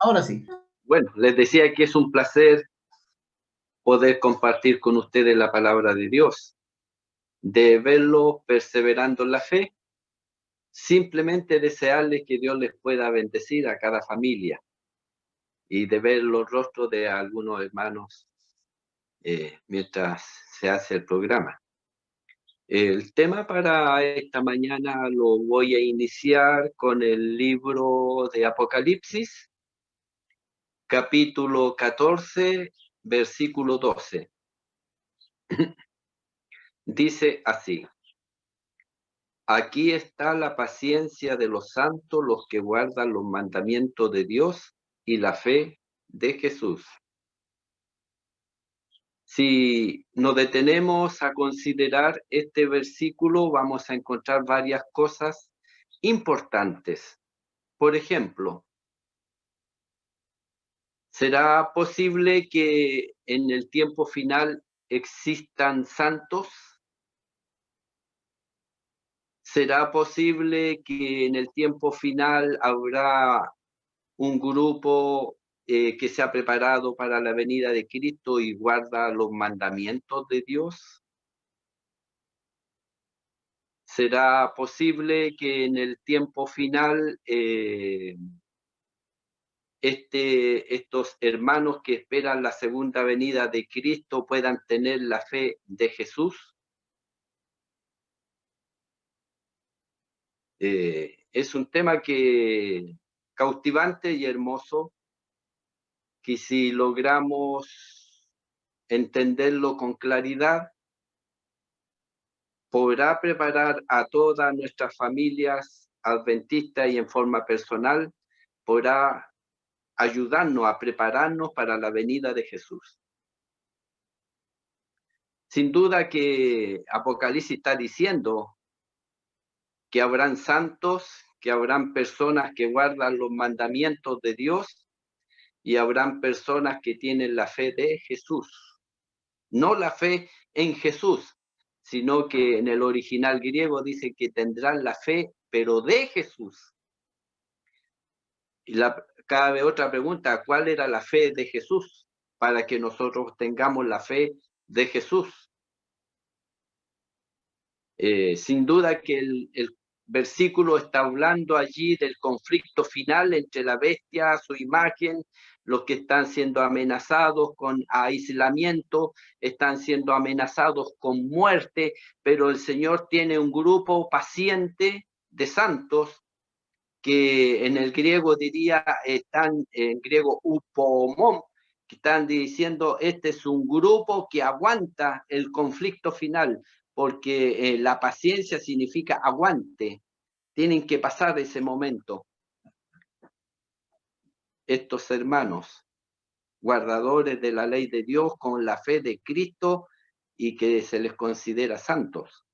Ahora sí. Bueno, les decía que es un placer poder compartir con ustedes la palabra de Dios, de verlo perseverando en la fe, simplemente desearles que Dios les pueda bendecir a cada familia y de ver los rostros de algunos hermanos mientras se hace el programa. El tema para esta mañana lo voy a iniciar con el libro de Apocalipsis, capítulo 14, versículo 12. Dice así: aquí está la paciencia de los santos, los que guardan los mandamientos de Dios y la fe de Jesús. Si nos detenemos a considerar este versículo, vamos a encontrar varias cosas importantes. Por ejemplo, ¿será posible que en el tiempo final existan santos? ¿Será posible que en el tiempo final habrá un grupo que se ha preparado para la venida de Cristo y guarda los mandamientos de Dios? ¿Será posible que en el tiempo final estos hermanos que esperan la segunda venida de Cristo puedan tener la fe de Jesús? Es un tema que cautivante y hermoso, que si logramos entenderlo con claridad, podrá preparar a todas nuestras familias adventistas y en forma personal, podrá ayudarnos a prepararnos para la venida de Jesús. Sin duda que Apocalipsis está diciendo que habrán santos, que habrán personas que guardan los mandamientos de Dios y habrán personas que tienen la fe de Jesús. No la fe en Jesús, sino que en el original griego dice que tendrán la fe, pero de Jesús. Y cabe otra pregunta: ¿cuál era la fe de Jesús? Para que nosotros tengamos la fe de Jesús. Sin duda que el versículo está hablando allí del conflicto final entre la bestia, su imagen, los que están siendo amenazados con aislamiento, están siendo amenazados con muerte, pero el Señor tiene un grupo paciente de santos que en el griego están en griego upomón, que están diciendo este es un grupo que aguanta el conflicto final, porque la paciencia significa aguante, tienen que pasar ese momento. Estos hermanos, guardadores de la ley de Dios con la fe de Cristo y que se les considera santos.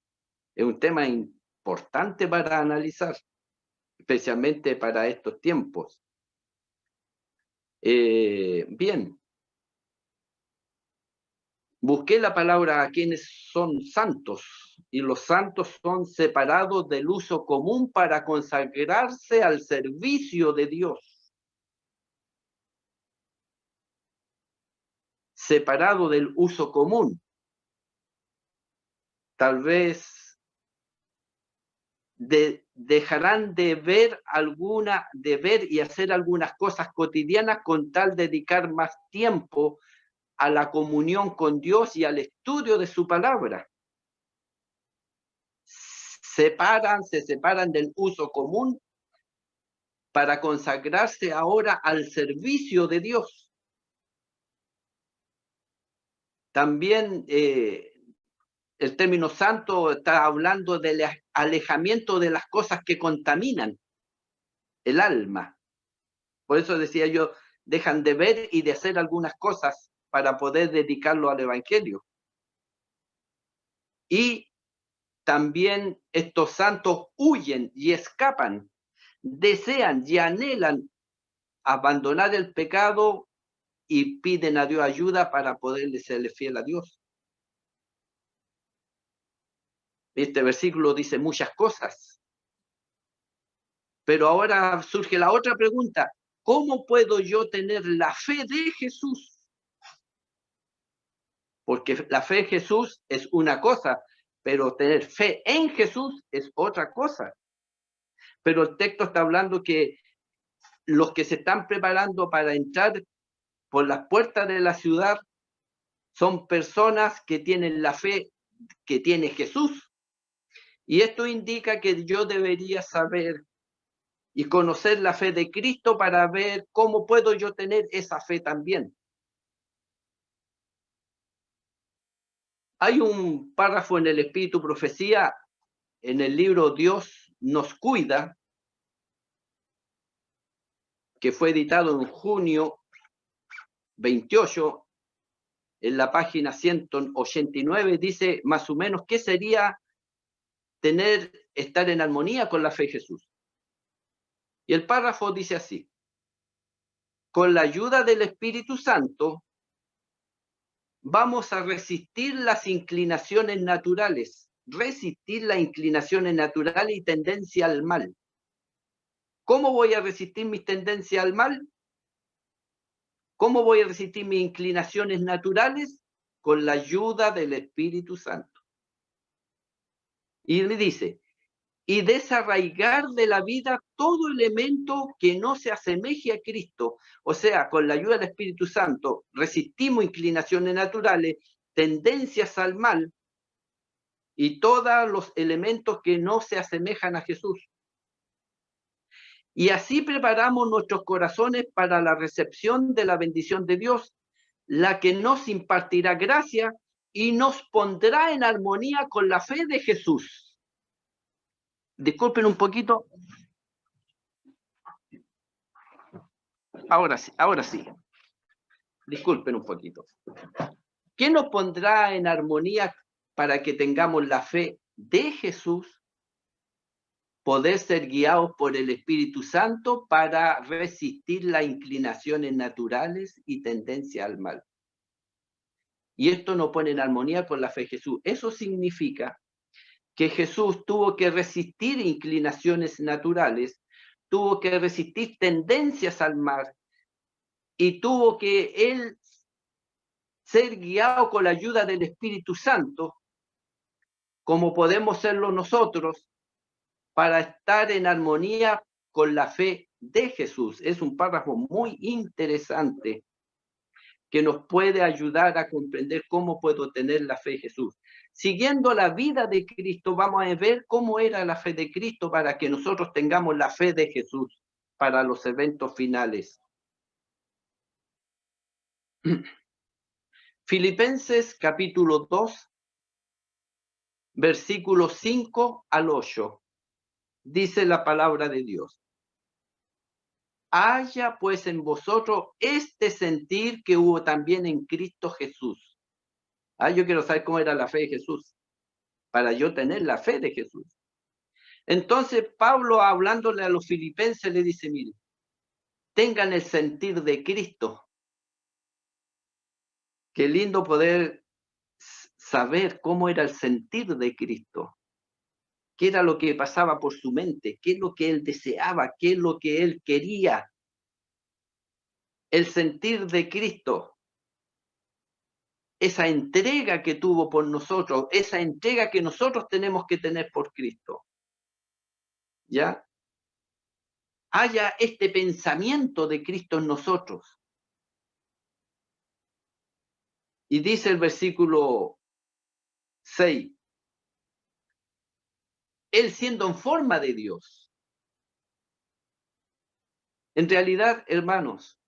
Es un tema importante para analizar, especialmente para estos tiempos. Bien, busqué la palabra a quienes son santos, y los santos son separados del uso común para consagrarse al servicio de Dios. Separado del uso común. Tal vez dejarán de ver y hacer algunas cosas cotidianas con tal de dedicar más tiempo a la comunión con Dios y al estudio de su palabra. Se separan del uso común para consagrarse ahora al servicio de Dios. También el término santo está hablando del alejamiento de las cosas que contaminan el alma. Por eso decía yo, dejan de ver y de hacer algunas cosas para poder dedicarlo al Evangelio. Y también estos santos huyen y escapan, desean y anhelan abandonar el pecado y piden a Dios ayuda para poder serle fiel a Dios. Este versículo dice muchas cosas. Pero ahora surge la otra pregunta: ¿cómo puedo yo tener la fe de Jesús? Porque la fe en Jesús es una cosa, pero tener fe en Jesús es otra cosa. Pero el texto está hablando que los que se están preparando para entrar por las puertas de la ciudad son personas que tienen la fe que tiene Jesús. Y esto indica que yo debería saber y conocer la fe de Cristo para ver cómo puedo yo tener esa fe también. Hay un párrafo en el Espíritu Profecía, en el libro Dios nos cuida, que fue editado en junio 28, en la página 189, dice más o menos qué sería estar en armonía con la fe de Jesús. Y el párrafo dice así: con la ayuda del Espíritu Santo, vamos a resistir las inclinaciones naturales, resistir las inclinaciones naturales y tendencia al mal. ¿Cómo voy a resistir mis tendencias al mal? ¿Cómo voy a resistir mis inclinaciones naturales? Con la ayuda del Espíritu Santo. Y me dice, y desarraigar de la vida todo elemento que no se asemeje a Cristo. O sea, con la ayuda del Espíritu Santo, resistimos inclinaciones naturales, tendencias al mal y todos los elementos que no se asemejan a Jesús. Y así preparamos nuestros corazones para la recepción de la bendición de Dios, la que nos impartirá gracia y nos pondrá en armonía con la fe de Jesús. Disculpen un poquito. Ahora sí. Disculpen un poquito. ¿Qué nos pondrá en armonía para que tengamos la fe de Jesús? Poder ser guiados por el Espíritu Santo para resistir las inclinaciones naturales y tendencia al mal. Y esto nos pone en armonía con la fe de Jesús. Eso significa que Jesús tuvo que resistir inclinaciones naturales, tuvo que resistir tendencias al mal, y tuvo que él ser guiado con la ayuda del Espíritu Santo, como podemos serlo nosotros, para estar en armonía con la fe de Jesús. Es un párrafo muy interesante que nos puede ayudar a comprender cómo puedo tener la fe de Jesús. Siguiendo la vida de Cristo, vamos a ver cómo era la fe de Cristo para que nosotros tengamos la fe de Jesús para los eventos finales. Filipenses capítulo 2, versículos 5 al 8. Dice la palabra de Dios: haya pues en vosotros este sentir que hubo también en Cristo Jesús. Yo quiero saber cómo era la fe de Jesús, para yo tener la fe de Jesús. Entonces Pablo, hablándole a los filipenses, le dice, mire, tengan el sentir de Cristo. Qué lindo poder saber cómo era el sentir de Cristo. ¿Qué era lo que pasaba por su mente? ¿Qué es lo que él deseaba? ¿Qué es lo que él quería? El sentir de Cristo. Esa entrega que tuvo por nosotros, esa entrega que nosotros tenemos que tener por Cristo. ¿Ya? Haya este pensamiento de Cristo en nosotros. Y dice el versículo 6, él siendo en forma de Dios. En realidad, hermanos,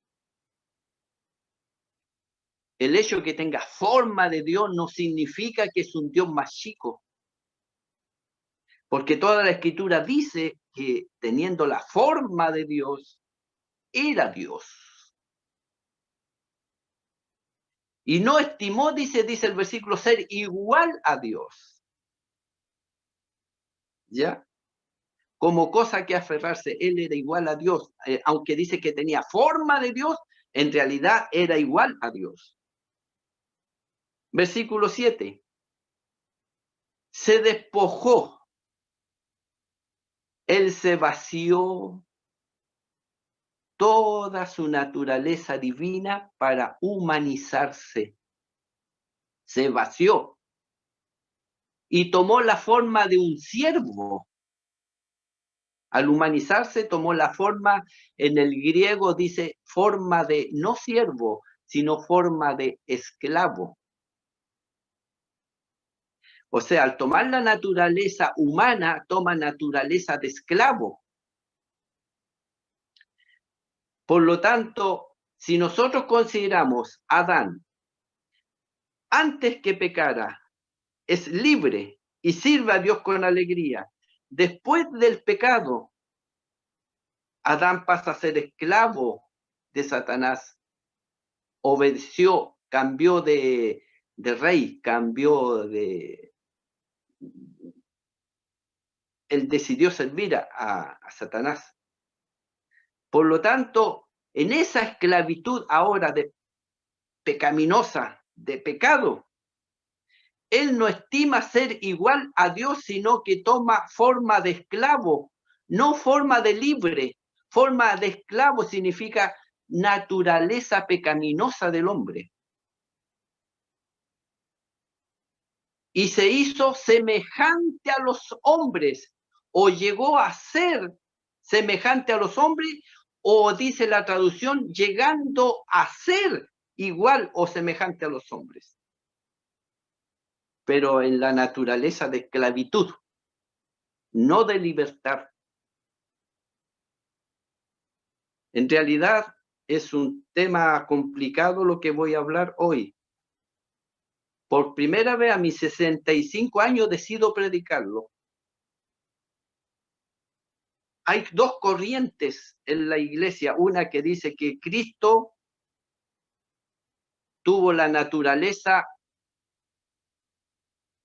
el hecho de que tenga forma de Dios no significa que es un Dios más chico. Porque toda la Escritura dice que teniendo la forma de Dios, era Dios. Y no estimó, dice el versículo, ser igual a Dios. ¿Ya? Como cosa que aferrarse, él era igual a Dios. Aunque dice que tenía forma de Dios, en realidad era igual a Dios. Versículo 7. Se despojó. Él se vació toda su naturaleza divina para humanizarse. Se vació y tomó la forma de un siervo. Al humanizarse tomó la forma, en el griego dice, forma de no siervo, sino forma de esclavo. O sea, al tomar la naturaleza humana, toma naturaleza de esclavo. Por lo tanto, si nosotros consideramos a Adán, antes que pecara, es libre y sirve a Dios con alegría. Después del pecado, Adán pasa a ser esclavo de Satanás. Obedeció, cambió de rey, cambió de... Él decidió servir a Satanás. Por lo tanto, en esa esclavitud ahora de pecaminosa, de pecado, él no estima ser igual a Dios, sino que toma forma de esclavo, no forma de libre. Forma de esclavo significa naturaleza pecaminosa del hombre. Y se hizo semejante a los hombres, o llegó a ser semejante a los hombres, o dice la traducción, llegando a ser igual o semejante a los hombres. Pero en la naturaleza de esclavitud, no de libertad. En realidad es un tema complicado lo que voy a hablar hoy. Por primera vez a mis 65 años decido predicarlo. Hay dos corrientes en la iglesia, una que dice que Cristo tuvo la naturaleza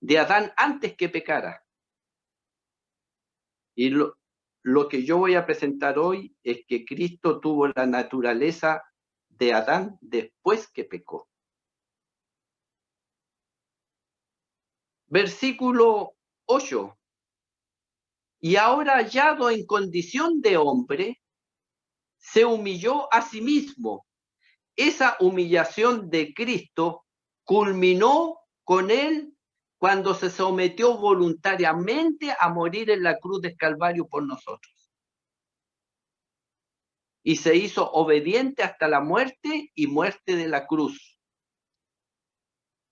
de Adán antes que pecara. Y lo que yo voy a presentar hoy es que Cristo tuvo la naturaleza de Adán después que pecó. Versículo 8. Y ahora hallado en condición de hombre, se humilló a sí mismo. Esa humillación de Cristo culminó con él cuando se sometió voluntariamente a morir en la cruz del Calvario por nosotros. Y se hizo obediente hasta la muerte y muerte de la cruz.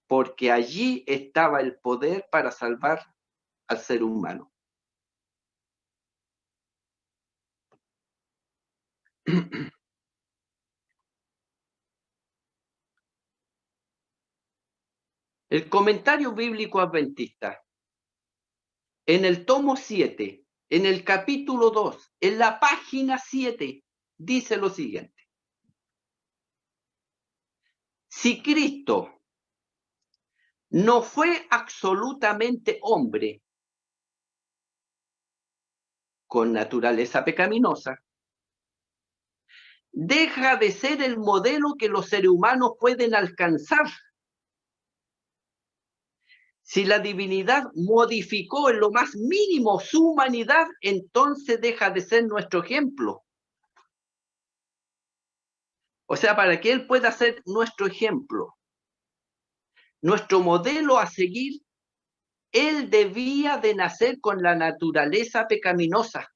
Porque allí estaba el poder para salvar al ser humano. El comentario bíblico adventista, en el tomo 7, en el capítulo 2, en la página 7, dice lo siguiente. Si Cristo no fue absolutamente hombre con naturaleza pecaminosa, deja de ser el modelo que los seres humanos pueden alcanzar. Si la divinidad modificó en lo más mínimo su humanidad, entonces deja de ser nuestro ejemplo. O sea, para que Él pueda ser nuestro ejemplo, nuestro modelo a seguir, Él debía de nacer con la naturaleza pecaminosa.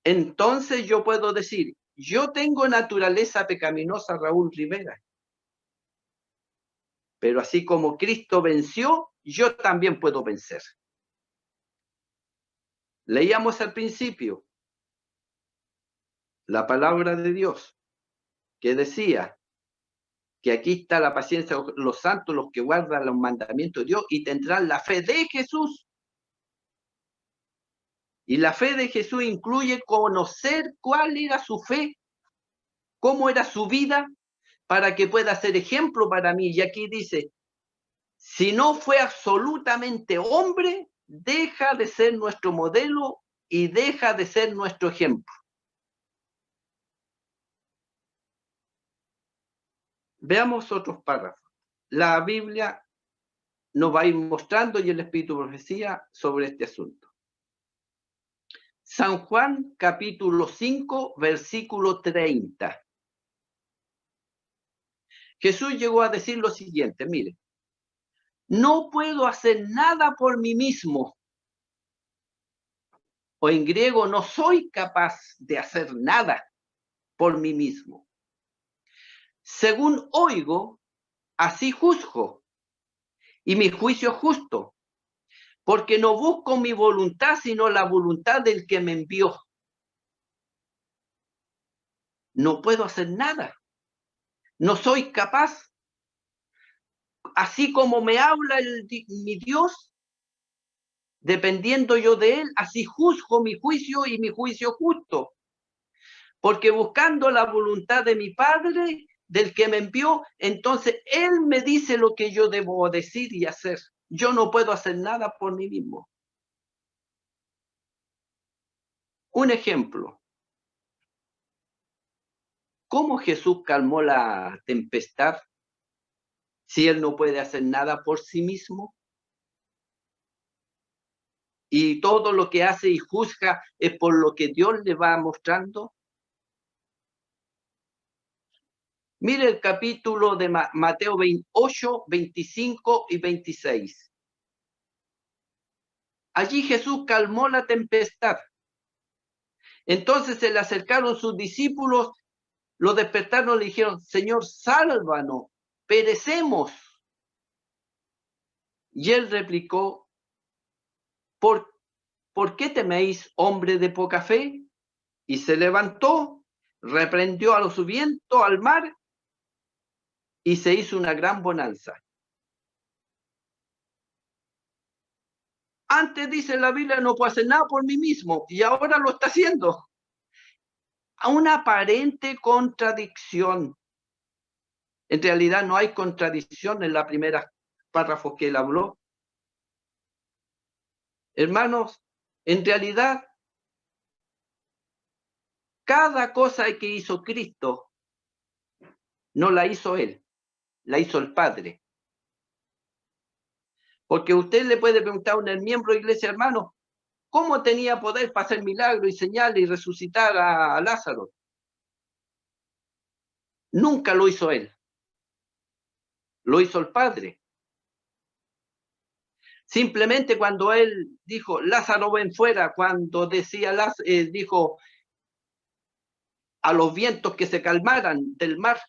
Entonces yo puedo decir, yo tengo naturaleza pecaminosa, Raúl Rivera. Pero así como Cristo venció, yo también puedo vencer. Leíamos al principio la palabra de Dios, que decía que aquí está la paciencia de los santos, los que guardan los mandamientos de Dios y tendrán la fe de Jesús. Y la fe de Jesús incluye conocer cuál era su fe, cómo era su vida, para que pueda ser ejemplo para mí. Y aquí dice, si no fue absolutamente hombre, deja de ser nuestro modelo y deja de ser nuestro ejemplo. Veamos otros párrafos. La Biblia nos va a ir mostrando y el Espíritu profecía sobre este asunto. San Juan capítulo 5, versículo 30. Jesús llegó a decir lo siguiente, mire, no puedo hacer nada por mí mismo. O en griego, no soy capaz de hacer nada por mí mismo. Según oigo, así juzgo, y mi juicio es justo, porque no busco mi voluntad, sino la voluntad del que me envió. No puedo hacer nada. No soy capaz. Así como me habla mi Dios, dependiendo yo de él, así juzgo mi juicio y mi juicio justo. Porque buscando la voluntad de mi Padre, del que me envió, entonces él me dice lo que yo debo decir y hacer. Yo no puedo hacer nada por mí mismo. Un ejemplo. ¿Cómo Jesús calmó la tempestad si él no puede hacer nada por sí mismo? Y todo lo que hace y juzga es por lo que Dios le va mostrando. Mire el capítulo de Mateo 28, 25 y 26. Allí Jesús calmó la tempestad. Entonces se le acercaron sus discípulos, lo despertaron y le dijeron, Señor, sálvanos, perecemos. Y él replicó, ¿por qué teméis, hombre de poca fe? Y se levantó, reprendió a los vientos, al mar, y se hizo una gran bonanza. Antes, dice la Biblia, no puedo hacer nada por mí mismo, y ahora lo está haciendo. A una aparente contradicción. En realidad no hay contradicción en la primera párrafo que él habló. Hermanos, en realidad, cada cosa que hizo Cristo no la hizo él, la hizo el Padre. Porque usted le puede preguntar a un miembro de iglesia, hermano, ¿cómo tenía poder para hacer milagros y señales y resucitar a Lázaro? Nunca lo hizo él. Lo hizo el Padre. Simplemente cuando él dijo, Lázaro ven fuera, cuando decía, dijo a los vientos que se calmaran del mar,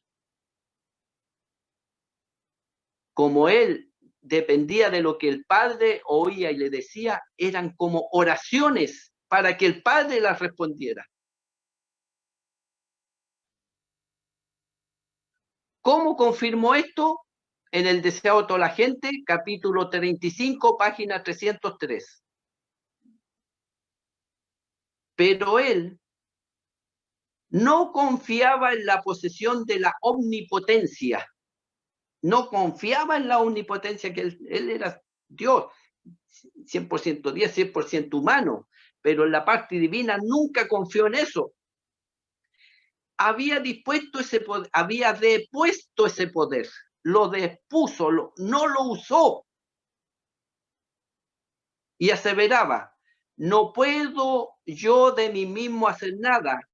como él dependía de lo que el Padre oía y le decía, eran como oraciones para que el Padre las respondiera. ¿Cómo confirmó esto? En el Deseo de toda la gente, capítulo 35, página 303. Pero él no confiaba en la posesión de la omnipotencia. No confiaba en la omnipotencia, que él era Dios, 100% Dios, 100% humano, pero en la parte divina nunca confió en eso. Había dispuesto ese poder, había depuesto ese poder, lo depuso, no lo usó. Y aseveraba, no puedo yo de mí mismo hacer nada,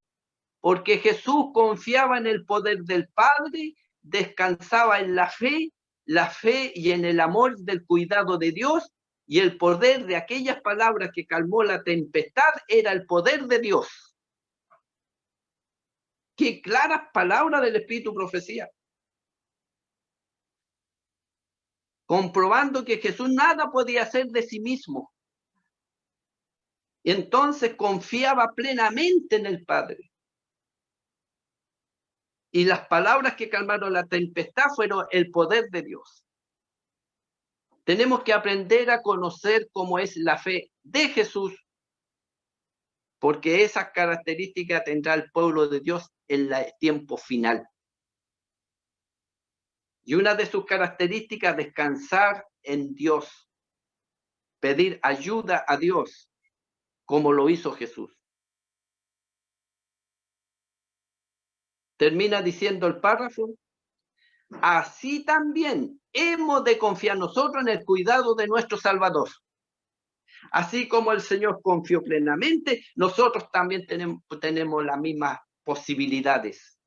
porque Jesús confiaba en el poder del Padre, descansaba en la fe y en el amor del cuidado de Dios, y el poder de aquellas palabras que calmó la tempestad era el poder de Dios. Qué claras palabras del Espíritu profecía. Comprobando que Jesús nada podía hacer de sí mismo. Entonces confiaba plenamente en el Padre. Y las palabras que calmaron la tempestad fueron el poder de Dios. Tenemos que aprender a conocer cómo es la fe de Jesús, porque esas características tendrá el pueblo de Dios en el tiempo final. Y una de sus características, descansar en Dios, pedir ayuda a Dios, como lo hizo Jesús. Termina diciendo el párrafo, así también hemos de confiar nosotros en el cuidado de nuestro Salvador. Así como el Señor confió plenamente, nosotros también tenemos las mismas posibilidades.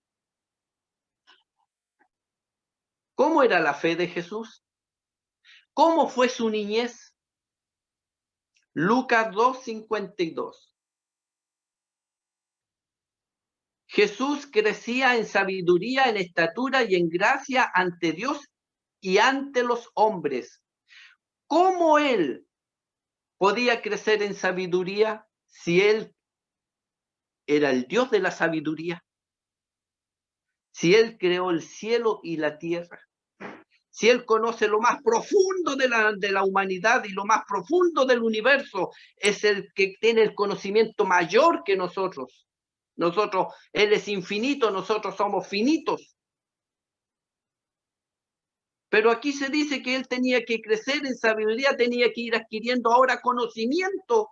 ¿Cómo era la fe de Jesús? ¿Cómo fue su niñez? Lucas 2:52. Jesús crecía en sabiduría, en estatura y en gracia ante Dios y ante los hombres. ¿Cómo él podía crecer en sabiduría si él era el Dios de la sabiduría? Si él creó el cielo y la tierra. Si él conoce lo más profundo de la humanidad y lo más profundo del universo, es el que tiene el conocimiento mayor que nosotros. Él es infinito, nosotros somos finitos. Pero aquí se dice que él tenía que crecer en sabiduría, tenía que ir adquiriendo ahora conocimiento,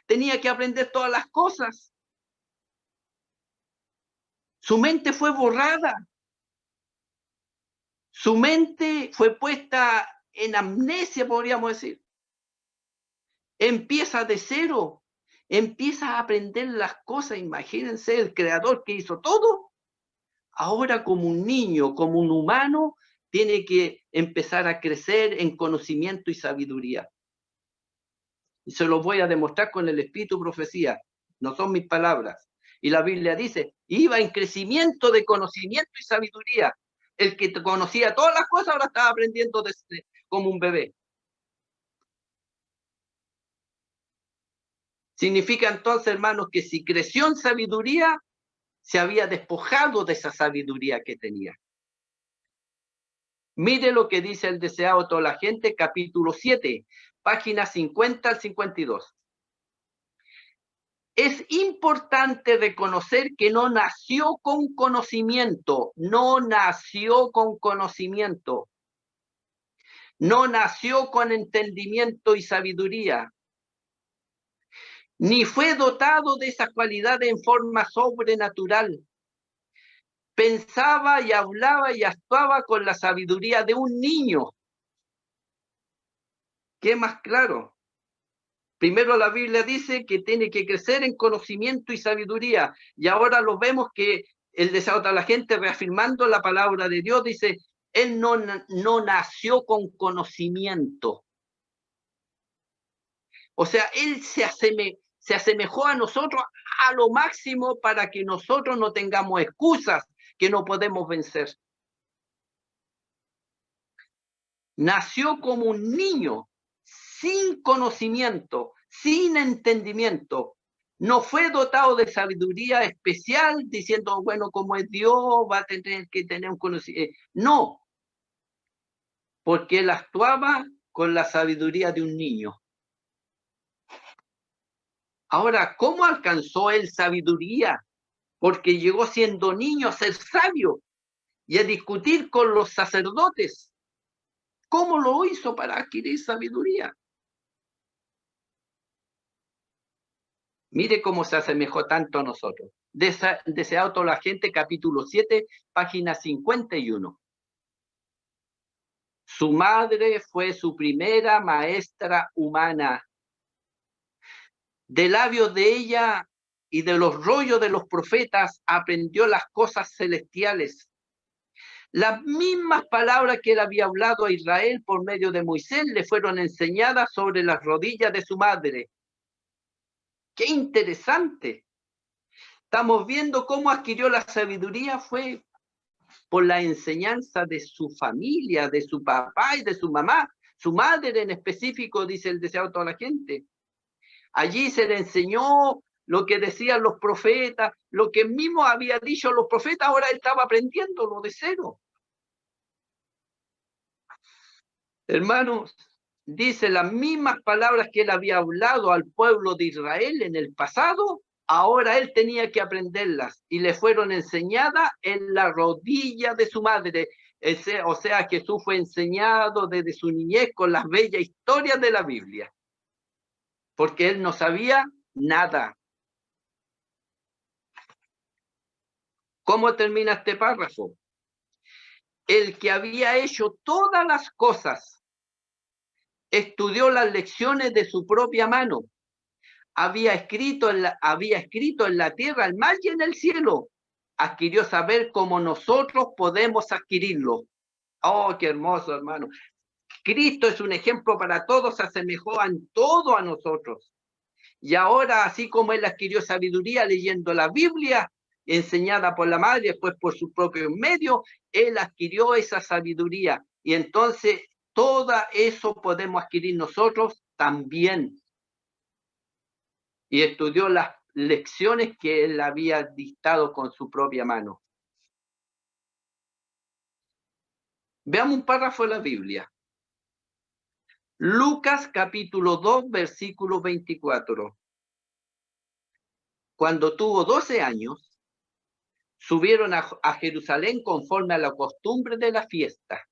tenía que aprender todas las cosas. Su mente fue borrada. Su mente fue puesta en amnesia, podríamos decir. Empieza de cero, empieza a aprender las cosas. Imagínense, el creador que hizo todo, ahora como un niño, como un humano, tiene que empezar a crecer en conocimiento y sabiduría. Y se lo voy a demostrar con el espíritu profecía, no son mis palabras. Y la Biblia dice, iba en crecimiento de conocimiento y sabiduría. El que conocía todas las cosas ahora estaba aprendiendo como un bebé. Significa entonces, hermanos, que si creció en sabiduría, se había despojado de esa sabiduría que tenía. Mire lo que dice el deseado de toda la gente, capítulo 7, páginas 50 al 52. Es importante reconocer que no nació con conocimiento, no nació con conocimiento, no nació con entendimiento y sabiduría, ni fue dotado de esa cualidad en forma sobrenatural. Pensaba y hablaba y actuaba con la sabiduría de un niño. ¿Qué más claro? Primero la Biblia dice que tiene que crecer en conocimiento y sabiduría. Y ahora lo vemos que el deseo de la gente, reafirmando la palabra de Dios, dice, él no nació con conocimiento. O sea, él se asemejó a nosotros a lo máximo para que nosotros no tengamos excusas que no podemos vencer. Nació como un niño, sin conocimiento, sin entendimiento. No fue dotado de sabiduría especial, diciendo, bueno, como es Dios, va a tener que tener un conocimiento. No, porque él actuaba con la sabiduría de un niño. Ahora, ¿cómo alcanzó él sabiduría? Porque llegó siendo niño a ser sabio y a discutir con los sacerdotes. ¿Cómo lo hizo para adquirir sabiduría? Mire cómo se asemejó tanto a nosotros. Deseado toda la gente, capítulo 7, página 51. Su madre fue su primera maestra humana. De labios de ella y de los rollos de los profetas aprendió las cosas celestiales. Las mismas palabras que él había hablado a Israel por medio de Moisés le fueron enseñadas sobre las rodillas de su madre. ¡Qué interesante! Estamos viendo cómo adquirió la sabiduría, fue por la enseñanza de su familia, de su papá y de su mamá. Su madre en específico, dice el deseado de toda la gente. Allí se le enseñó lo que decían los profetas, lo que mismo había dicho los profetas, ahora él estaba aprendiéndolo de cero. Hermanos, dice las mismas palabras que él había hablado al pueblo de Israel en el pasado, ahora él tenía que aprenderlas y le fueron enseñadas en la rodilla de su madre. O sea, Jesús fue enseñado desde su niñez con las bellas historias de la Biblia, porque él no sabía nada. ¿Cómo termina este párrafo? El que había hecho todas las cosas Estudió las lecciones de su propia mano. Había escrito en la tierra, el mar y en el cielo. Adquirió saber cómo nosotros podemos adquirirlo. Oh, qué hermoso, hermano. Cristo es un ejemplo para todos, se asemejó en todo a nosotros. Y ahora, así como él adquirió sabiduría leyendo la Biblia, enseñada por la madre, después por su propio medio, él adquirió esa sabiduría. Y entonces, todo eso podemos adquirir nosotros también. Y estudió las lecciones que él había dictado con su propia mano. Veamos un párrafo de la Biblia. Lucas capítulo 2, versículo 24. Cuando tuvo 12 años, subieron a Jerusalén conforme a la costumbre de la fiesta.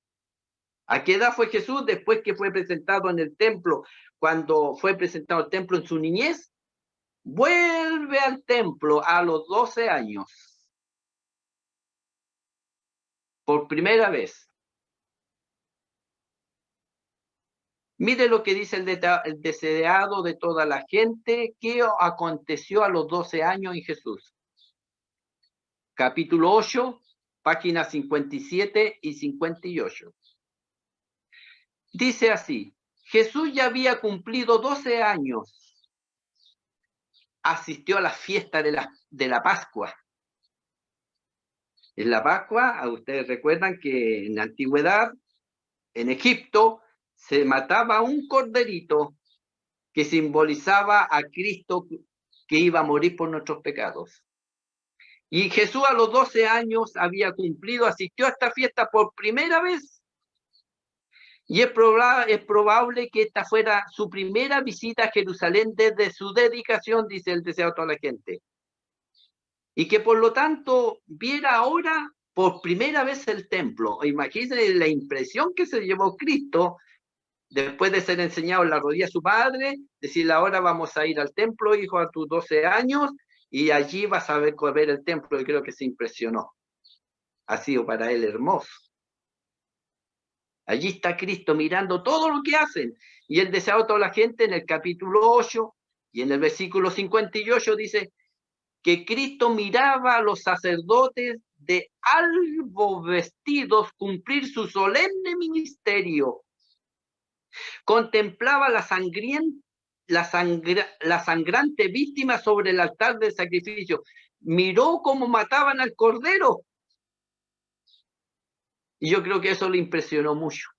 ¿A qué edad fue Jesús? Después que fue presentado en el templo, cuando fue presentado al templo en su niñez, vuelve al templo a los 12 años. Por primera vez. Mire lo que dice el deseado de toda la gente, ¿qué aconteció a los 12 años en Jesús? Capítulo 8, páginas 57 y 58. Dice así, Jesús ya había cumplido 12 años. Asistió a la fiesta de la Pascua. En la Pascua, ustedes recuerdan que en la antigüedad, en Egipto, se mataba un corderito que simbolizaba a Cristo que iba a morir por nuestros pecados. Y Jesús a los 12 años había cumplido, asistió a esta fiesta por primera vez. Y es probable que esta fuera su primera visita a Jerusalén desde su dedicación, dice el deseado a toda la gente. Y que por lo tanto viera ahora por primera vez el templo. Imagínense la impresión que se llevó Cristo después de ser enseñado en la rodilla a su padre, decirle ahora vamos a ir al templo, hijo, a tus 12 años, y allí vas a ver el templo, y creo que se impresionó. Ha sido para él hermoso. Allí está Cristo mirando todo lo que hacen. Y él deseaba a toda la gente en el capítulo 8 y en el versículo 58 dice que Cristo miraba a los sacerdotes de albo vestidos cumplir su solemne ministerio. Contemplaba la sangrante víctima sobre el altar del sacrificio. Miró cómo mataban al cordero. Y yo creo que eso le impresionó mucho.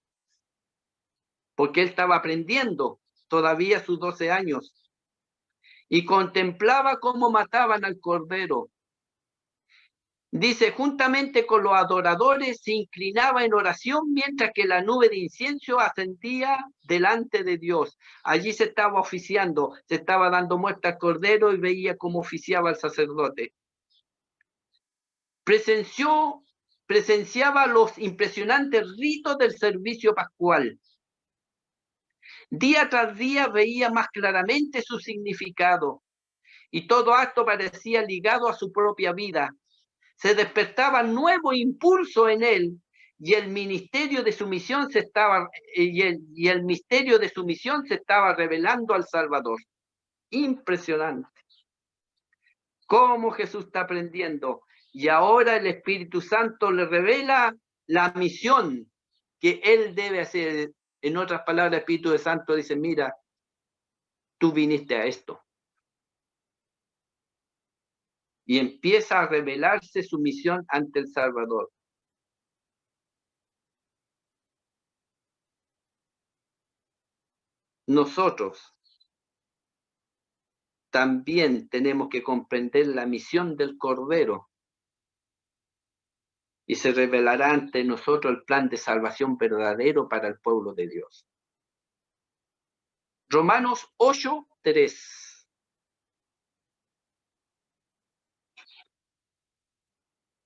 Porque él estaba aprendiendo todavía a sus 12 años. Y contemplaba cómo mataban al cordero. Dice, juntamente con los adoradores se inclinaba en oración mientras que la nube de incienso ascendía delante de Dios. Allí se estaba oficiando, se estaba dando muerte al cordero y veía cómo oficiaba el sacerdote. Presenciaba los impresionantes ritos del servicio pascual. Día tras día veía más claramente su significado y todo acto parecía ligado a su propia vida. Se despertaba nuevo impulso en él y el ministerio de su misión se estaba revelando al Salvador. Impresionante. Cómo Jesús está aprendiendo y ahora el Espíritu Santo le revela la misión que él debe hacer. En otras palabras, el Espíritu Santo dice, mira, tú viniste a esto. Y empieza a revelarse su misión ante el Salvador. Nosotros también tenemos que comprender la misión del Cordero y se revelará ante nosotros el plan de salvación verdadero para el pueblo de Dios. Romanos 8:3.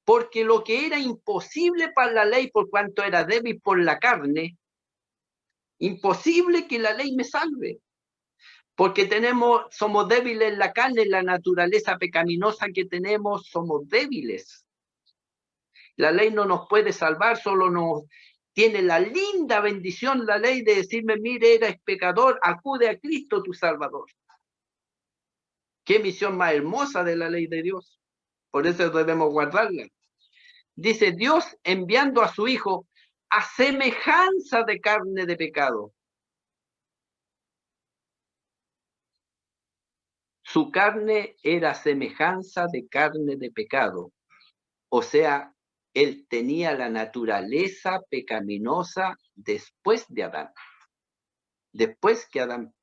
Porque lo que era imposible para la ley por cuanto era débil por la carne, imposible que la ley me salve. Porque somos débiles en la carne, en la naturaleza pecaminosa que tenemos, somos débiles. La ley no nos puede salvar, solo tiene la linda bendición, la ley de decirme, mire, eres pecador, acude a Cristo tu Salvador. Qué misión más hermosa de la ley de Dios. Por eso debemos guardarla. Dice, Dios enviando a su Hijo a semejanza de carne de pecado. Su carne era semejanza de carne de pecado. O sea, él tenía la naturaleza pecaminosa después de Adán. Después que Adán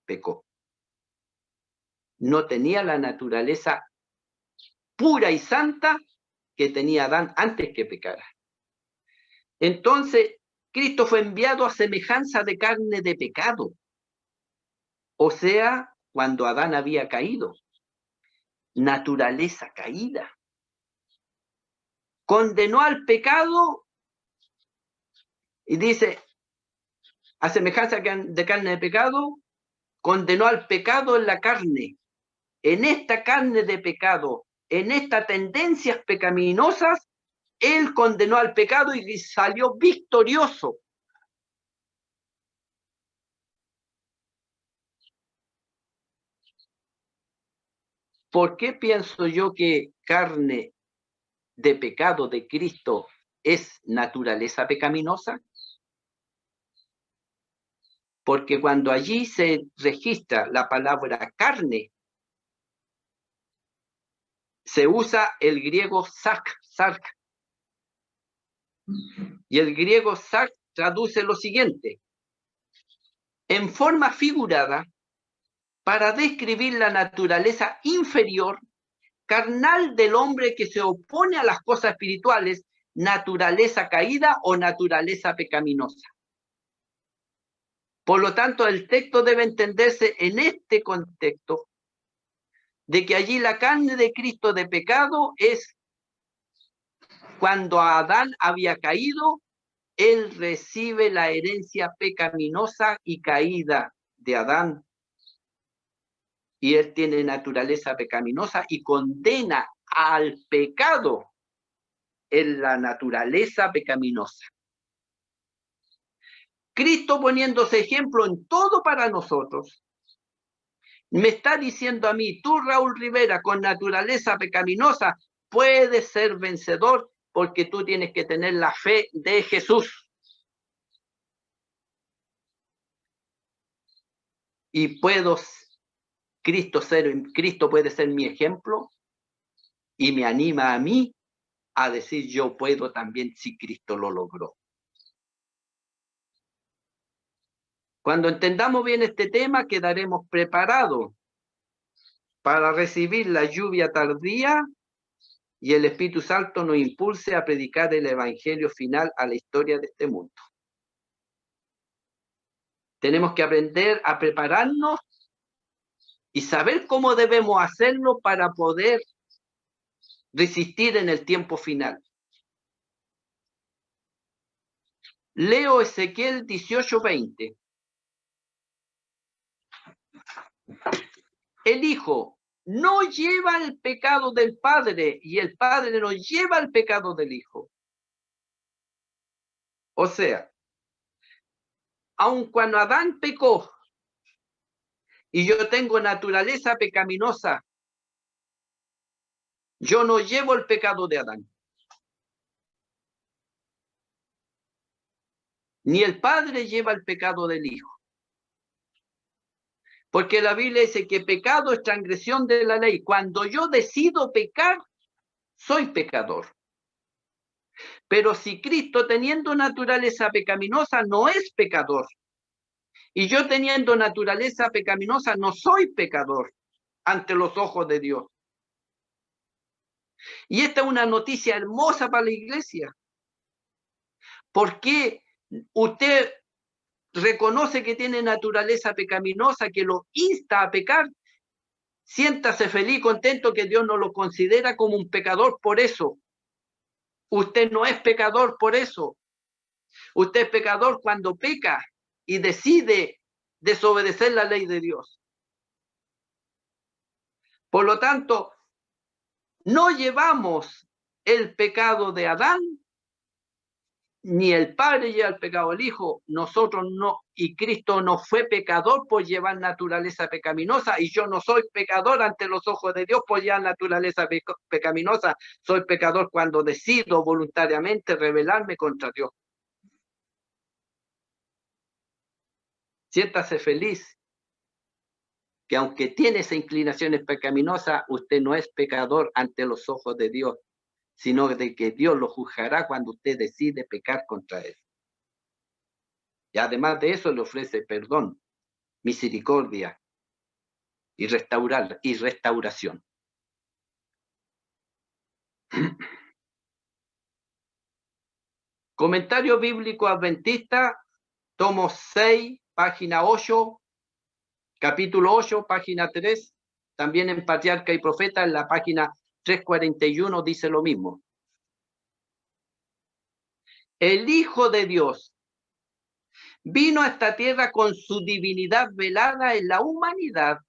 pecó. No tenía la naturaleza pura y santa que tenía Adán antes que pecara. Entonces, Cristo fue enviado a semejanza de carne de pecado. O sea, cuando Adán había caído. Naturaleza caída. Condenó al pecado y dice, a semejanza de carne de pecado, condenó al pecado en la carne. En esta carne de pecado, en estas tendencias pecaminosas, él condenó al pecado y salió victorioso. ¿Por qué pienso yo que carne de pecado de Cristo es naturaleza pecaminosa? Porque cuando allí se registra la palabra carne, se usa el griego sark. Y el griego sark traduce lo siguiente. En forma figurada, para describir la naturaleza inferior, carnal del hombre que se opone a las cosas espirituales, naturaleza caída o naturaleza pecaminosa. Por lo tanto, el texto debe entenderse en este contexto, de que allí la carne de Cristo de pecado es cuando Adán había caído, él recibe la herencia pecaminosa y caída de Adán. Y él tiene naturaleza pecaminosa y condena al pecado en la naturaleza pecaminosa. Cristo poniéndose ejemplo en todo para nosotros, me está diciendo a mí, tú Raúl Rivera, con naturaleza pecaminosa, puedes ser vencedor porque tú tienes que tener la fe de Jesús. Y Cristo puede ser mi ejemplo y me anima a mí a decir yo puedo también si Cristo lo logró. Cuando entendamos bien este tema, quedaremos preparados para recibir la lluvia tardía y el Espíritu Santo nos impulse a predicar el evangelio final a la historia de este mundo. Tenemos que aprender a prepararnos y saber cómo debemos hacerlo para poder resistir en el tiempo final. Leo Ezequiel 18:20. El Hijo no lleva el pecado del Padre y el Padre no lleva el pecado del Hijo. O sea, aun cuando Adán pecó y yo tengo naturaleza pecaminosa, yo no llevo el pecado de Adán. Ni el Padre lleva el pecado del Hijo. Porque la Biblia dice que pecado es transgresión de la ley. Cuando yo decido pecar, soy pecador. Pero si Cristo teniendo naturaleza pecaminosa no es pecador, y yo teniendo naturaleza pecaminosa no soy pecador ante los ojos de Dios. Y esta es una noticia hermosa para la iglesia. Porque usted reconoce que tiene naturaleza pecaminosa, que lo insta a pecar, siéntase feliz, contento que Dios no lo considera como un pecador por eso. Usted no es pecador por eso. Usted es pecador cuando peca y decide desobedecer la ley de Dios. Por lo tanto, no llevamos el pecado de Adán ni el Padre lleva el pecado al Hijo, nosotros no, y Cristo no fue pecador por llevar naturaleza pecaminosa, y yo no soy pecador ante los ojos de Dios por llevar naturaleza pecaminosa, soy pecador cuando decido voluntariamente rebelarme contra Dios. Siéntase feliz, que aunque tiene esas inclinaciones pecaminosas, usted no es pecador ante los ojos de Dios, sino de que Dios lo juzgará cuando usted decide pecar contra Él. Y además de eso le ofrece perdón, misericordia y restauración. Comentario bíblico adventista, tomo 6, página 8, capítulo 8, página 3, también en Patriarca y Profeta, en la página 341 dice lo mismo. El Hijo de Dios vino a esta tierra con su divinidad velada en la humanidad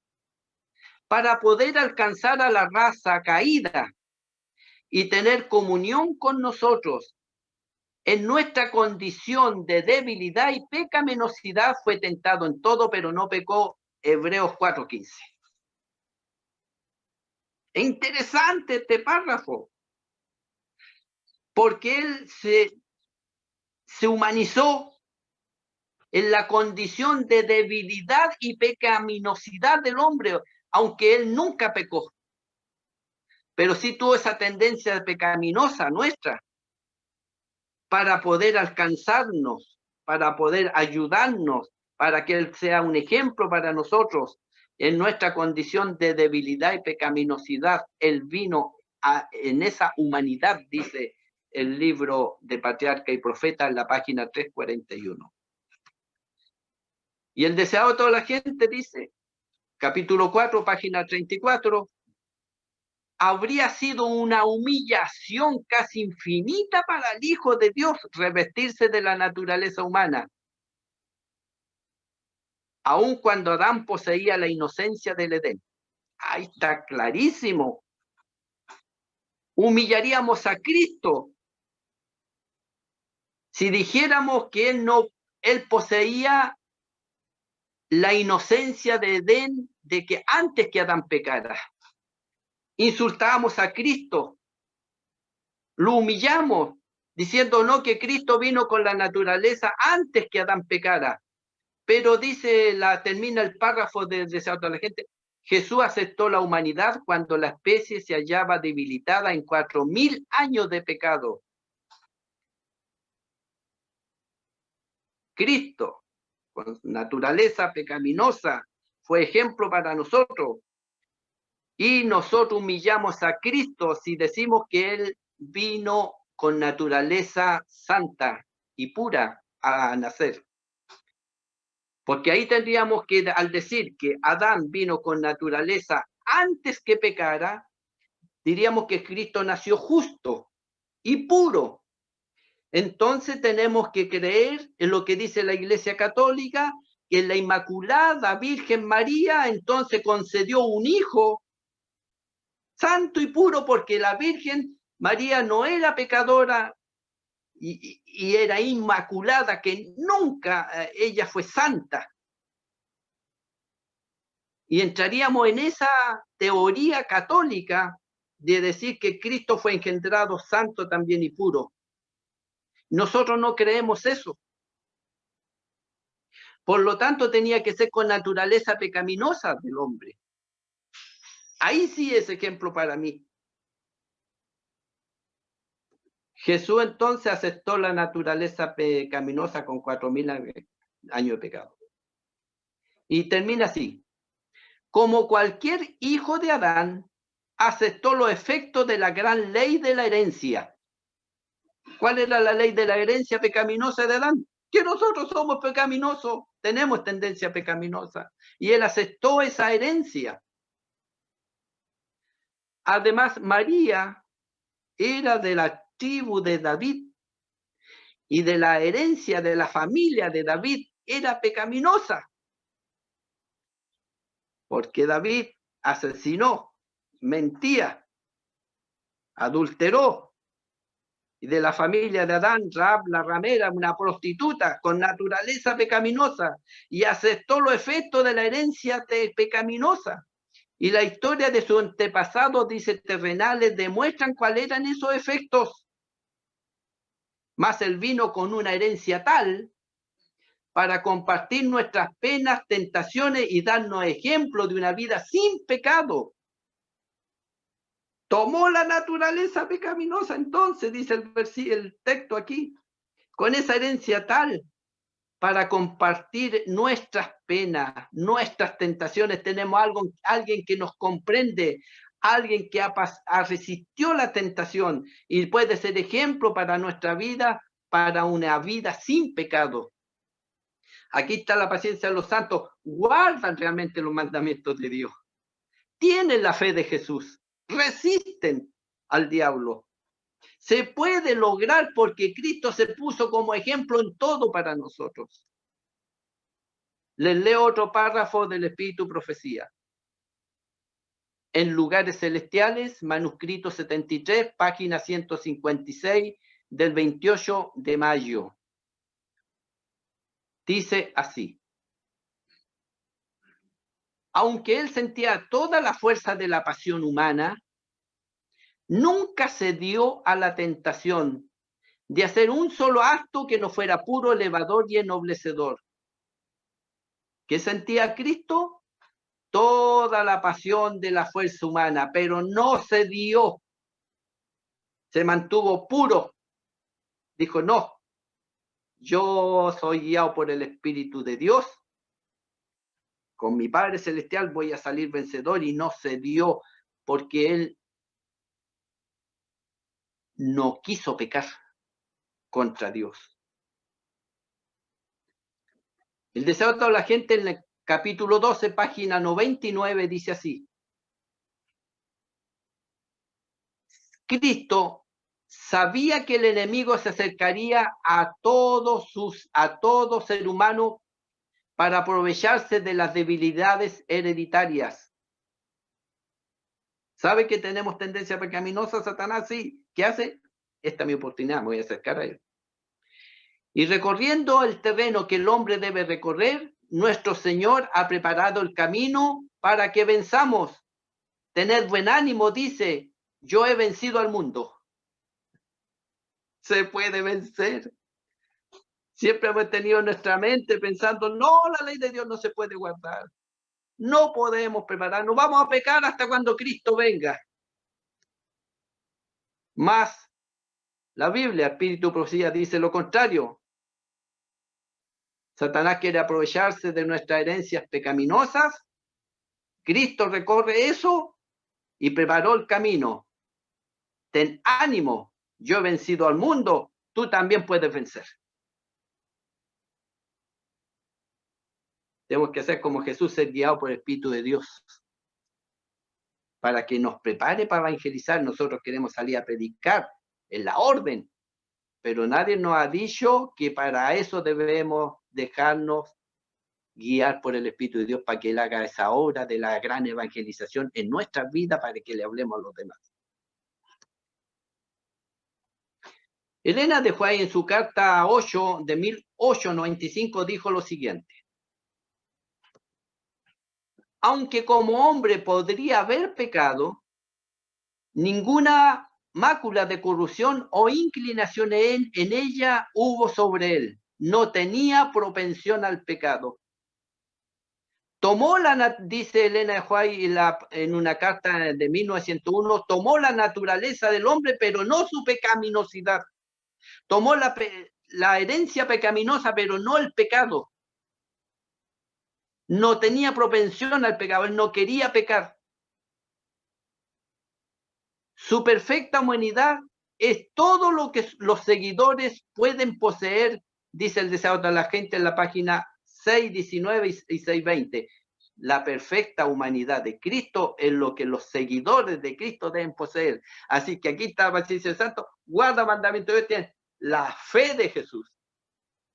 para poder alcanzar a la raza caída y tener comunión con nosotros. En nuestra condición de debilidad y pecaminosidad fue tentado en todo, pero no pecó. Hebreos 4:15. Es interesante este párrafo, porque él se humanizó en la condición de debilidad y pecaminosidad del hombre, aunque él nunca pecó. Pero sí tuvo esa tendencia pecaminosa nuestra para poder alcanzarnos, para poder ayudarnos, para que Él sea un ejemplo para nosotros en nuestra condición de debilidad y pecaminosidad. Él vino en esa humanidad, dice el libro de Patriarca y Profeta en la página 341. Y el deseado de toda la gente dice, capítulo 4, página 34, habría sido una humillación casi infinita para el Hijo de Dios revestirse de la naturaleza humana, aun cuando Adán poseía la inocencia del Edén. Ahí está clarísimo. Humillaríamos a Cristo si dijéramos que él poseía la inocencia de Edén, de que antes que Adán pecara. Insultábamos a Cristo, lo humillamos, diciendo no, que Cristo vino con la naturaleza antes que Adán pecara. Pero termina el párrafo del deseo de la gente, Jesús aceptó la humanidad cuando la especie se hallaba debilitada en 4000 años de pecado. Cristo, con naturaleza pecaminosa, fue ejemplo para nosotros. Y nosotros humillamos a Cristo si decimos que Él vino con naturaleza santa y pura a nacer. Porque ahí tendríamos que, al decir que Adán vino con naturaleza antes que pecara, diríamos que Cristo nació justo y puro. Entonces tenemos que creer en lo que dice la Iglesia Católica, que la Inmaculada Virgen María entonces concedió un hijo santo y puro, porque la Virgen María no era pecadora y era inmaculada, que nunca ella fue santa. Y entraríamos en esa teoría católica de decir que Cristo fue engendrado santo también y puro. Nosotros no creemos eso. Por lo tanto, tenía que ser con naturaleza pecaminosa del hombre. Ahí sí es ejemplo para mí. Jesús entonces aceptó la naturaleza pecaminosa con 4000 años de pecado. Y termina así. Como cualquier hijo de Adán, aceptó los efectos de la gran ley de la herencia. ¿Cuál era la ley de la herencia pecaminosa de Adán? Que nosotros somos pecaminosos, tenemos tendencia pecaminosa. Y él aceptó esa herencia. Además, María era de la tribu de David y de la herencia de la familia de David era pecaminosa. Porque David asesinó, mentía, adulteró y de la familia de Adán, Raab la ramera, una prostituta con naturaleza pecaminosa, y aceptó los efectos de la herencia pecaminosa. Y la historia de sus antepasados, dice, terrenales, demuestran cuáles eran esos efectos. Mas él vino con una herencia tal para compartir nuestras penas, tentaciones y darnos ejemplo de una vida sin pecado. Tomó la naturaleza pecaminosa, entonces, dice el texto aquí, con esa herencia tal, para compartir nuestras penas, nuestras tentaciones. Tenemos alguien que nos comprende, alguien que resistió la tentación y puede ser ejemplo para nuestra vida, para una vida sin pecado. Aquí está la paciencia de los santos, guardan realmente los mandamientos de Dios, tienen la fe de Jesús, resisten al diablo. Se puede lograr porque Cristo se puso como ejemplo en todo para nosotros. Les leo otro párrafo del Espíritu Profecía. En lugares celestiales, manuscrito 73, página 156 del 28 de mayo. Dice así. Aunque él sentía toda la fuerza de la pasión humana, nunca cedió a la tentación de hacer un solo acto que no fuera puro, elevador y ennoblecedor. ¿Qué sentía Cristo? Toda la pasión de la fuerza humana, pero no cedió. Se mantuvo puro. Dijo, no, yo soy guiado por el Espíritu de Dios. Con mi Padre Celestial voy a salir vencedor, y no cedió porque él no quiso pecar contra Dios. El deseo de toda la gente en el capítulo 12, página 99, dice así. Cristo sabía que el enemigo se acercaría a todo ser humano para aprovecharse de las debilidades hereditarias. ¿Sabe que tenemos tendencia pecaminosa, Satanás? Sí. ¿Qué hace? Esta es mi oportunidad, me voy a acercar a él. Y recorriendo el terreno que el hombre debe recorrer, nuestro Señor ha preparado el camino para que venzamos. Tened buen ánimo, dice, yo he vencido al mundo. Se puede vencer. Siempre hemos tenido en nuestra mente pensando, no, la ley de Dios no se puede guardar. No podemos prepararnos, vamos a pecar hasta cuando Cristo venga. Más, la Biblia, Espíritu Profecía, dice lo contrario. Satanás quiere aprovecharse de nuestras herencias pecaminosas. Cristo recorre eso y preparó el camino. Ten ánimo, yo he vencido al mundo, tú también puedes vencer. Tenemos que ser como Jesús, ser guiado por el Espíritu de Dios, para que nos prepare para evangelizar. Nosotros queremos salir a predicar en la orden, pero nadie nos ha dicho que para eso debemos dejarnos guiar por el Espíritu de Dios para que Él haga esa obra de la gran evangelización en nuestra vida para que le hablemos a los demás. Elena de White en su carta 8 de 1895 dijo lo siguiente. Aunque como hombre podría haber pecado, ninguna mácula de corrupción o inclinación en ella hubo sobre él. No tenía propensión al pecado. Dice Elena de White en una carta de 1901, tomó la naturaleza del hombre, pero no su pecaminosidad. Tomó la herencia pecaminosa, pero no el pecado. No tenía propensión al pecado, él no quería pecar. Su perfecta humanidad es todo lo que los seguidores pueden poseer, dice el deseo de la gente en la página 619 y 620. La perfecta humanidad de Cristo es lo que los seguidores de Cristo deben poseer. Así que aquí está la paciencia del santo, guarda mandamientos de Dios, la fe de Jesús.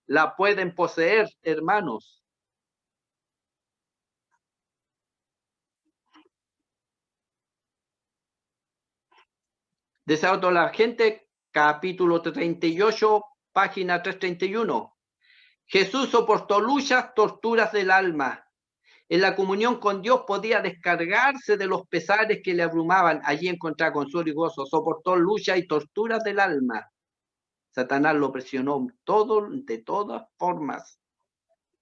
La pueden poseer, hermanos. Deseo a toda la gente capítulo 38, página 331. Jesús soportó luchas, torturas del alma. En la comunión con Dios podía descargarse de los pesares que le abrumaban. Allí encontraba consuelo y gozo. Soportó luchas y torturas del alma. Satanás lo presionó de todas formas.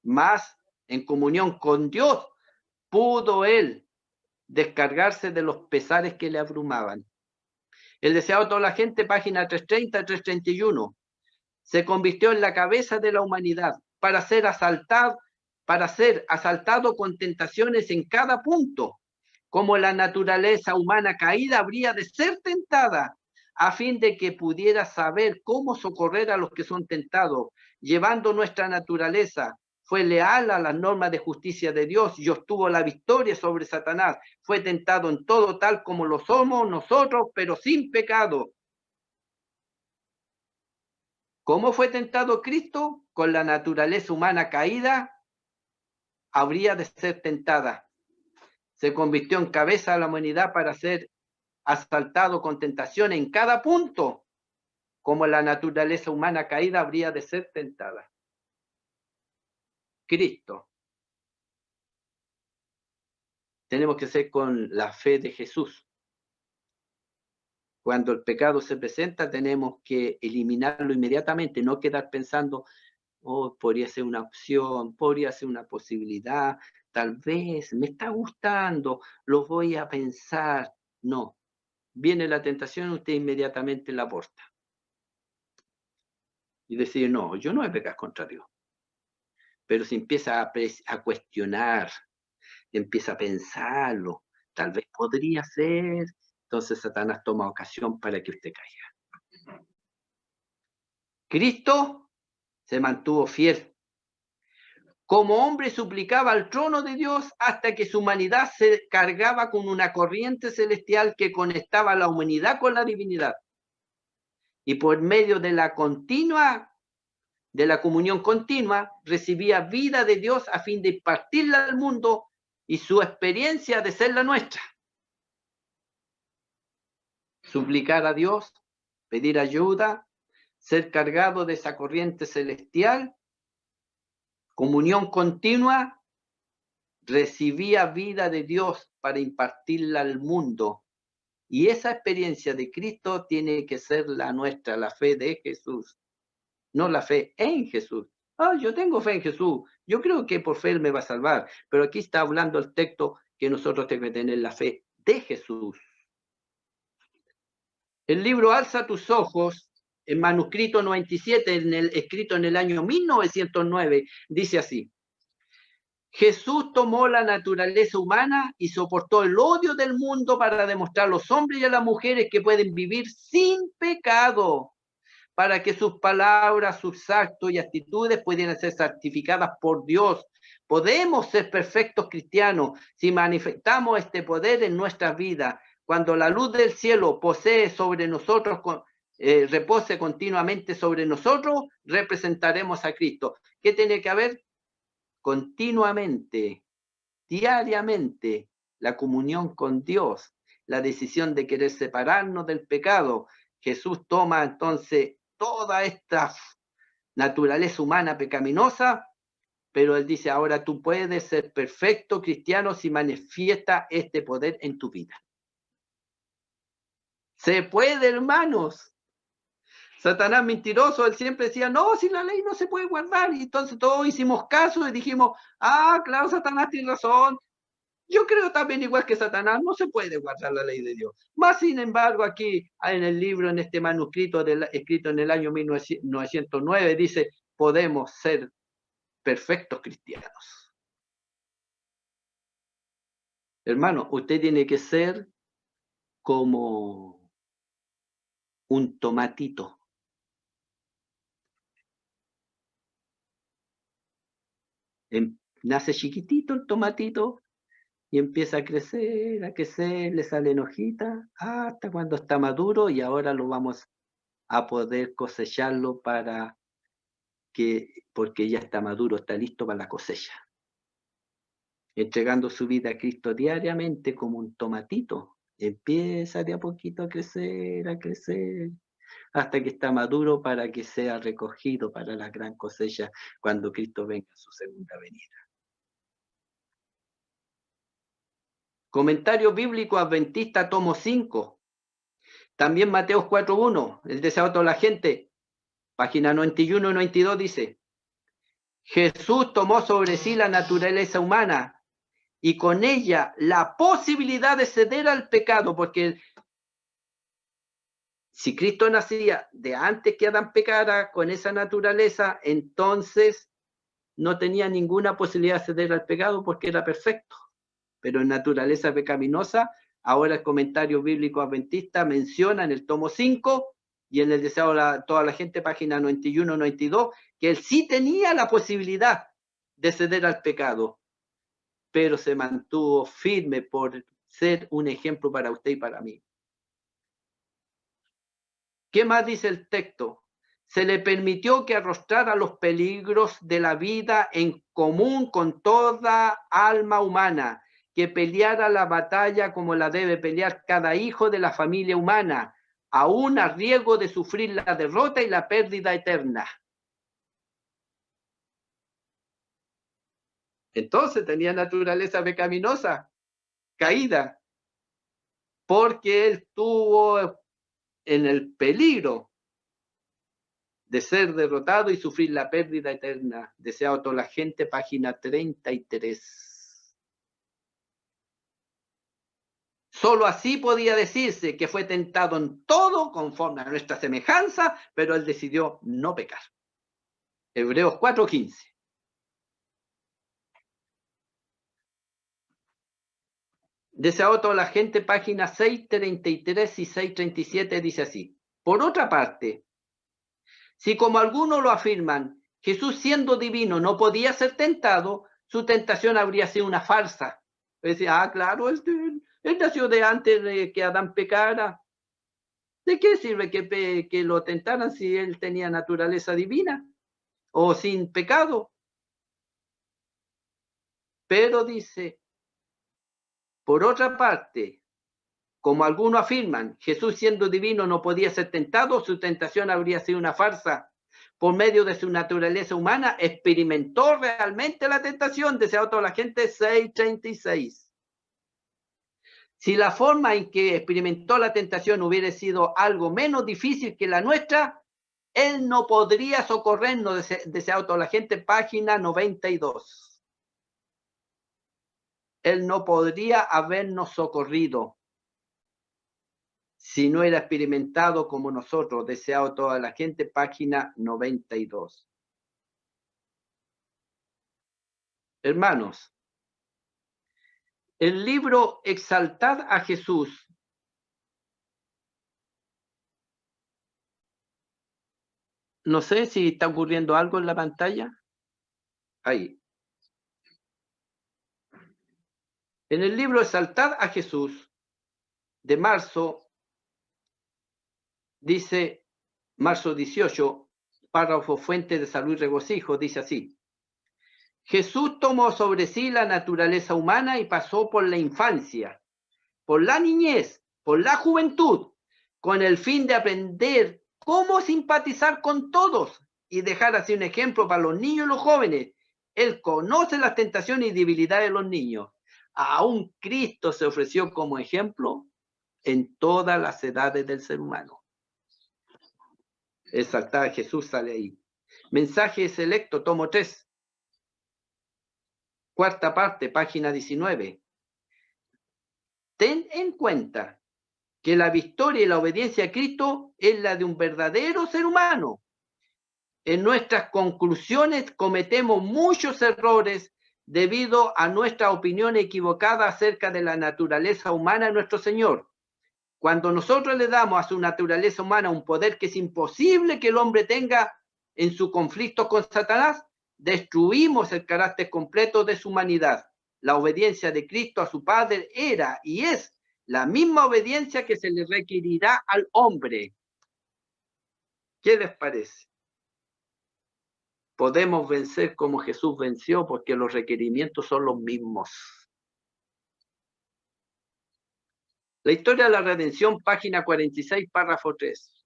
Mas en comunión con Dios pudo él descargarse de los pesares que le abrumaban. El deseado de toda la gente, página 330 331. Se convirtió en la cabeza de la humanidad para ser asaltado con tentaciones en cada punto, como la naturaleza humana caída habría de ser tentada, a fin de que pudiera saber cómo socorrer a los que son tentados, llevando nuestra naturaleza. Fue leal a las normas de justicia de Dios y obtuvo la victoria sobre Satanás. Fue tentado en todo tal como lo somos nosotros, pero sin pecado. ¿Cómo fue tentado Cristo? Con la naturaleza humana caída, habría de ser tentada. Se convirtió en cabeza de la humanidad para ser asaltado con tentación en cada punto, como la naturaleza humana caída habría de ser tentada. Cristo. Tenemos que ser con la fe de Jesús. Cuando el pecado se presenta, tenemos que eliminarlo inmediatamente, no quedar pensando, oh, podría ser una opción, podría ser una posibilidad, tal vez me está gustando, lo voy a pensar. No, viene la tentación, usted inmediatamente la aborta. Y decir, no, yo no he pecado contra Dios. Pero si empieza a cuestionar, empieza a pensarlo, tal vez podría ser, entonces Satanás toma ocasión para que usted caiga. Cristo se mantuvo fiel. Como hombre suplicaba al trono de Dios hasta que su humanidad se cargaba con una corriente celestial que conectaba a la humanidad con la divinidad. Y por medio de la comunión continua, recibía vida de Dios a fin de impartirla al mundo y su experiencia de ser la nuestra. Suplicar a Dios, pedir ayuda, ser cargado de esa corriente celestial, comunión continua, recibía vida de Dios para impartirla al mundo. Y esa experiencia de Cristo tiene que ser la nuestra, la fe de Jesús, no la fe en Jesús. Yo tengo fe en Jesús, yo creo que por fe Él me va a salvar, pero aquí está hablando el texto que nosotros tenemos que tener la fe de Jesús. El libro Alza tus ojos, en manuscrito 97, escrito en el año 1909, dice así: Jesús tomó la naturaleza humana y soportó el odio del mundo para demostrar a los hombres y a las mujeres que pueden vivir sin pecado, para que sus palabras, sus actos y actitudes pudieran ser santificadas por Dios. Podemos ser perfectos cristianos si manifestamos este poder en nuestras vidas. Cuando la luz del cielo posee sobre nosotros, repose continuamente sobre nosotros, representaremos a Cristo. ¿Qué tiene que haber? Continuamente, diariamente, la comunión con Dios, la decisión de querer separarnos del pecado. Jesús toma entonces toda esta naturaleza humana pecaminosa, pero Él dice, ahora tú puedes ser perfecto cristiano si manifiesta este poder en tu vida. Se puede, hermanos. Satanás mentiroso, él siempre decía, no, si la ley no se puede guardar. Y entonces todos hicimos caso y dijimos, claro, Satanás tiene razón. Yo creo también, igual que Satanás, no se puede guardar la ley de Dios. Más sin embargo, aquí en el libro, en este manuscrito escrito en el año 1909, dice, podemos ser perfectos cristianos. Hermano, usted tiene que ser como un tomatito. Nace chiquitito el tomatito y empieza a crecer, le salen hojitas, hasta cuando está maduro, y ahora lo vamos a poder cosecharlo porque ya está maduro, está listo para la cosecha. Entregando su vida a Cristo diariamente como un tomatito, empieza de a poquito a crecer, hasta que está maduro para que sea recogido para la gran cosecha cuando Cristo venga a su segunda venida. Comentario bíblico adventista, tomo 5. También Mateo 4.1, el deseado de toda la gente, página 91 y 92 dice: Jesús tomó sobre sí la naturaleza humana y con ella la posibilidad de ceder al pecado, porque si Cristo nacía de antes que Adán pecara con esa naturaleza, entonces no tenía ninguna posibilidad de ceder al pecado porque era perfecto. Pero en naturaleza pecaminosa, ahora el comentario bíblico adventista menciona en el tomo 5 y en el deseado de toda la gente, página 91-92, que él sí tenía la posibilidad de ceder al pecado, pero se mantuvo firme por ser un ejemplo para usted y para mí. ¿Qué más dice el texto? Se le permitió que arrostrara los peligros de la vida en común con toda alma humana, que peleara la batalla como la debe pelear cada hijo de la familia humana, aún a riesgo de sufrir la derrota y la pérdida eterna. Entonces tenía naturaleza pecaminosa, caída, porque él tuvo en el peligro de ser derrotado y sufrir la pérdida eterna. Deseado a toda la gente, página 33. Solo así podía decirse que fue tentado en todo conforme a nuestra semejanza, pero él decidió no pecar. Hebreos 4:15. Deseado a toda la gente, página 633 y 637 dice así: por otra parte, si como algunos lo afirman, Jesús siendo divino no podía ser tentado, su tentación habría sido una farsa. Decía, claro, él nació de antes de que Adán pecara. ¿De qué sirve que lo tentaran si él tenía naturaleza divina o sin pecado? Pero dice, por otra parte, como algunos afirman, Jesús siendo divino no podía ser tentado, su tentación habría sido una farsa. Por medio de su naturaleza humana, experimentó realmente la tentación, deseado toda la gente, 6:36. Si la forma en que experimentó la tentación hubiera sido algo menos difícil que la nuestra, él no podría socorrernos, deseado toda la gente, página 92. Él no podría habernos socorrido si no era experimentado como nosotros, deseado toda la gente, página 92. Hermanos, el libro Exaltad a Jesús no sé si está ocurriendo algo en la pantalla. Ahí. En el libro Exaltad a Jesús de marzo, dice, marzo 18, párrafo fuente de salud y regocijo, dice así: Jesús tomó sobre sí la naturaleza humana y pasó por la infancia, por la niñez, por la juventud, con el fin de aprender cómo simpatizar con todos y dejar así un ejemplo para los niños y los jóvenes. Él conoce las tentaciones y debilidades de los niños. Aún Cristo se ofreció como ejemplo en todas las edades del ser humano. Exaltada Jesús sale ahí. Mensaje selecto, tomo 3. Cuarta parte, página 19. Ten en cuenta que la victoria y la obediencia a Cristo es la de un verdadero ser humano. En nuestras conclusiones cometemos muchos errores debido a nuestra opinión equivocada acerca de la naturaleza humana de nuestro Señor. Cuando nosotros le damos a su naturaleza humana un poder que es imposible que el hombre tenga en su conflicto con Satanás, destruimos el carácter completo de su humanidad. La obediencia de Cristo a su Padre era y es la misma obediencia que se le requerirá al hombre. ¿Qué les parece? Podemos vencer como Jesús venció porque los requerimientos son los mismos. La historia de la redención, página 46, párrafo 3.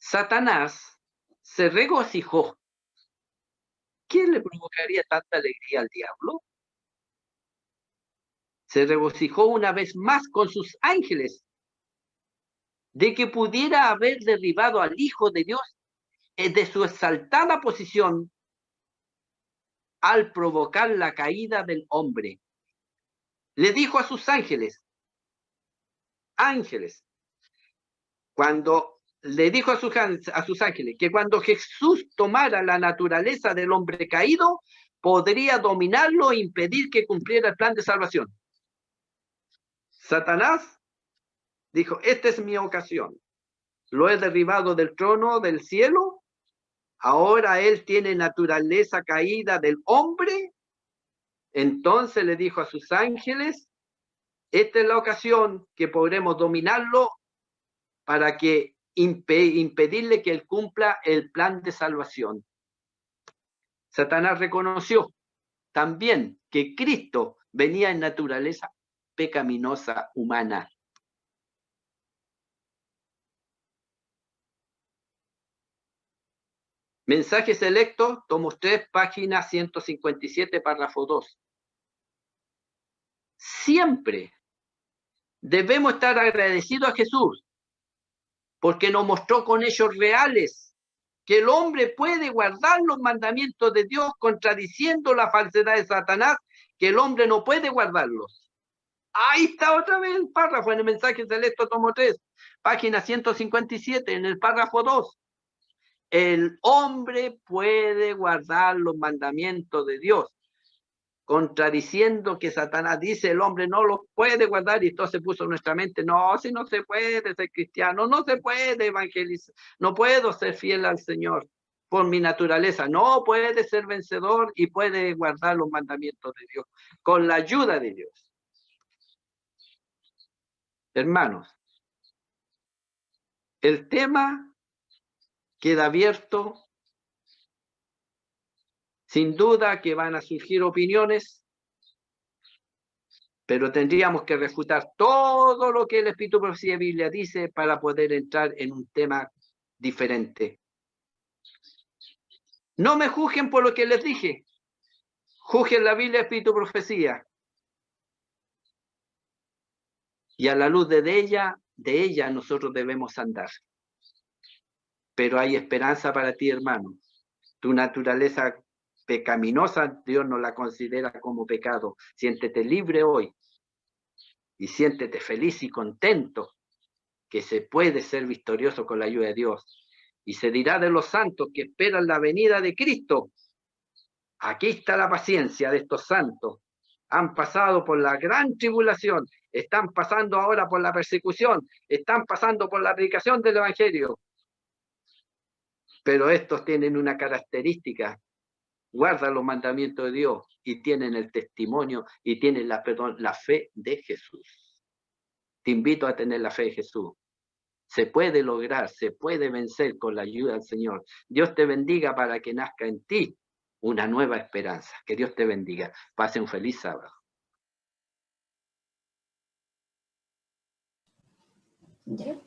Satanás se regocijó. ¿Quién le provocaría tanta alegría al diablo? Se regocijó una vez más con sus ángeles de que pudiera haber derribado al Hijo de Dios de su exaltada posición al provocar la caída del hombre. Le dijo a sus ángeles, cuando le dijo a sus ángeles que cuando Jesús tomara la naturaleza del hombre caído, podría dominarlo e impedir que cumpliera el plan de salvación. Satanás dijo, esta es mi ocasión. Lo he derribado del trono del cielo. Ahora él tiene naturaleza caída del hombre. Entonces le dijo a sus ángeles, esta es la ocasión que podremos dominarlo para que impedirle que él cumpla el plan de salvación. Satanás reconoció también que Cristo venía en naturaleza pecaminosa humana. Mensaje selecto, tomos 3, página 157, párrafo 2. Siempre debemos estar agradecidos a Jesús porque nos mostró con hechos reales que el hombre puede guardar los mandamientos de Dios contradiciendo la falsedad de Satanás, que el hombre no puede guardarlos. Ahí está otra vez el párrafo en el mensaje selecto, tomo 3, página 157, en el párrafo 2. El hombre puede guardar los mandamientos de Dios, contradiciendo que Satanás dice el hombre no los puede guardar, y entonces puso en nuestra mente, no, si no se puede ser cristiano, no se puede evangelizar, no puedo ser fiel al Señor por mi naturaleza, no puede ser vencedor y puede guardar los mandamientos de Dios, con la ayuda de Dios. Hermanos, el tema queda abierto. Sin duda que van a surgir opiniones, pero tendríamos que refutar todo lo que el Espíritu, Profecía y Biblia dice para poder entrar en un tema diferente. No me juzguen por lo que les dije. Juzguen la Biblia, Espíritu, Profecía. Y a la luz de ella nosotros debemos andar. Pero hay esperanza para ti, hermano. Tu naturaleza pecaminosa, Dios no la considera como pecado. Siéntete libre hoy. Y siéntete feliz y contento que se puede ser victorioso con la ayuda de Dios. Y se dirá de los santos que esperan la venida de Cristo. Aquí está la paciencia de estos santos. Han pasado por la gran tribulación, están pasando ahora por la persecución, están pasando por la predicación del Evangelio. Pero estos tienen una característica, guardan los mandamientos de Dios y tienen el testimonio y tienen la fe de Jesús. Te invito a tener la fe de Jesús. Se puede lograr, se puede vencer con la ayuda del Señor. Dios te bendiga para que nazca en ti una nueva esperanza. Que Dios te bendiga. Pase un feliz sábado. ¿Ya?